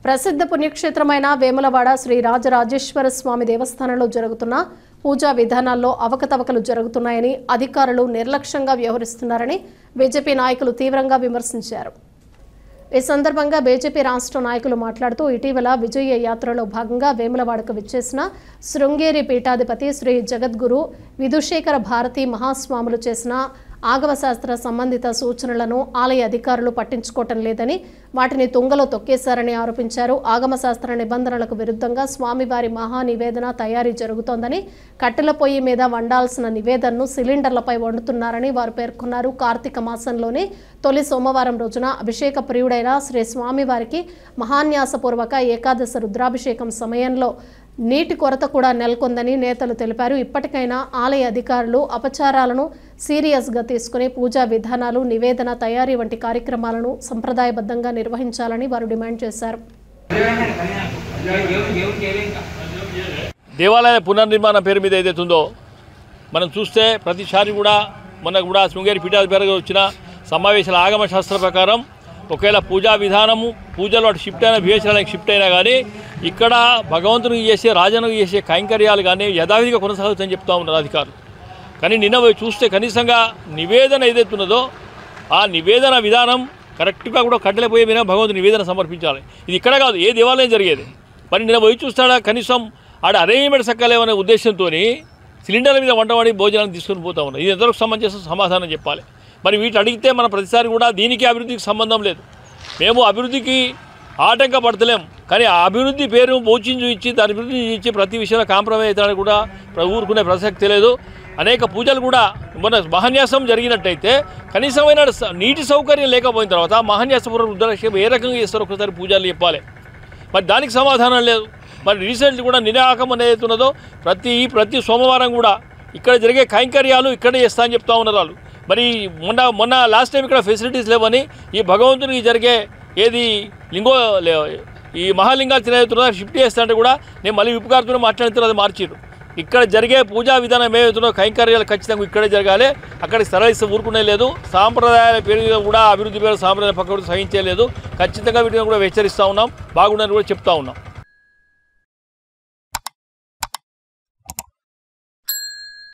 ప్రసిద్ధ పుణ్యక్షేత్రమైన వేములవాడ శ్రీ రాజరాజేశ్వర స్వామి దేవస్థానంలో జరుగుతున్న పూజా విధానాల్లో అవకతవకలు జరుగుతున్నాయని అధికారులు నిర్లక్ష్యంగా వ్యవహరిస్తున్నారని బీజేపీ నాయకులు తీవ్రంగా విమర్శించారు. ఈ సందర్భంగా బీజేపీ రాష్ట్ర నాయకులు మాట్లాడుతూ ఇటీవల విజయ యాత్రలో భాగంగా వేములవాడకు విచ్చేసిన శృంగేరి పీఠాధిపతి శ్రీ జగద్గురు విధుశేఖర భారతి మహాస్వాములు చేసిన ఆగమశాస్త్ర సంబంధిత సూచనలను ఆలయ అధికారులు పట్టించుకోవటం లేదని, వాటిని తుంగలో తొక్కేశారని ఆరోపించారు. ఆగమశాస్త్ర నిబంధనలకు విరుద్ధంగా స్వామివారి మహా నివేదన తయారీ జరుగుతోందని, కట్టెల పొయ్యి మీద వండాల్సిన నివేదనను సిలిండర్లపై వండుతున్నారని వారు పేర్కొన్నారు. కార్తీక మాసంలోనే తొలి సోమవారం రోజున అభిషేక ప్రియుడైన శ్రీ స్వామివారికి మహాన్యాసపూర్వక ఏకాదశ రుద్రాభిషేకం సమయంలో నీటి కొరత కూడా నెలకొందని నేతలు తెలిపారు. ఇప్పటికైనా ఆలయ అధికారులు అపచారాలను సీరియస్గా తీసుకుని పూజా విధానాలు, నివేదన తయారీ వంటి కార్యక్రమాలను సంప్రదాయబద్ధంగా నిర్వహించాలని వారు డిమాండ్ చేశారు. దేవాలయ పునర్నిర్మాణం పేరు మీద ఏదైతుందో మనం చూస్తే ప్రతిసారి కూడా మనకు కూడా శృంగేరి పీఠాధిపతి వచ్చిన సమావేశాల ఆగమ శాస్త్ర ప్రకారం ఒకవేళ పూజా విధానము పూజలు అటు షిఫ్ట్ అయినా బిహెచ్ఎల్కి షిఫ్ట్ అయినా కానీ ఇక్కడ భగవంతునికి చేసే రాజనుకు చేసే కైంకర్యాలు కానీ యథావిధిగా కొనసాగుతాయని చెప్తా ఉన్నారు అధికారులు. కానీ నిన్న చూస్తే కనీసంగా నివేదన ఏదైతున్నదో ఆ నివేదన విధానం కరెక్ట్గా కూడా కట్టెలపోయే మీద భగవంతుని నివేదన సమర్పించాలి. ఇది ఇక్కడ కాదు, ఏ దేవాలయం జరిగేది. మరి నిన్న పోయి చూస్తాడా కనీసం ఆడ అరేంజ్మెంట్ సక్కలేమనే ఉద్దేశంతో సిలిండర్ల మీద వంటవాడి భోజనాన్ని తీసుకొని పోతా ఉన్నారు. ఇది ఎంతవరకు సంబంధించిన సమాధానం చెప్పాలి. మరి వీటి అడిగితే మన ప్రతిసారి కూడా దీనికి అభివృద్ధికి సంబంధం లేదు, మేము అభివృద్ధికి ఆటంకపడతలేం, కానీ ఆ అభివృద్ధి పేరు మోచించు ఇచ్చి దాని అభివృద్ధి ఇచ్చి ప్రతి విషయంలో కాంప్రమైజ్ అవుతానికి కూడా ఊరుకునే ప్రసక్తి లేదు. అనేక పూజలు కూడా మన మహాన్యాసం జరిగినట్టయితే కనీసమైన నీటి సౌకర్యం లేకపోయిన తర్వాత మహాన్యాసపూర్వక రుద్రాభిషేకం ఏ రకంగా చేస్తారో ఒకసారి పూజలు చెప్పాలి. మరి దానికి సమాధానం లేదు. మరి రీసెంట్లీ కూడా నిరాకం అనేది ఉన్నదో ప్రతి సోమవారం కూడా ఇక్కడ జరిగే కైంకర్యాలు ఇక్కడే చేస్తా అని చెప్తా ఉన్నారు వాళ్ళు. మరి మొన్న లాస్ట్ టైం ఇక్కడ ఫెసిలిటీస్ లేవని ఈ భగవంతునికి జరిగే ఏది ఈ మహాలింగాలు తినేతున్నా షిఫ్ట్ చేస్తా అంటే కూడా నేను మళ్ళీ విపుకారుతో మాట్లాడుతున్నా అది మార్చిరు. ఇక్కడ జరిగే పూజా విధానం ఏమవుతుందో కైంకర్యాలు ఖచ్చితంగా ఇక్కడే జరగాలి. అక్కడికి సరళిస్తే ఊరుకునే లేదు. సాంప్రదాయాల పేరు మీద కూడా అభివృద్ధి పేరు సాంప్రదాయ పక్కన సహించలేదు. ఖచ్చితంగా వీటిని కూడా హెచ్చరిస్తూ ఉన్నాం, బాగుండని కూడా చెప్తా ఉన్నాం.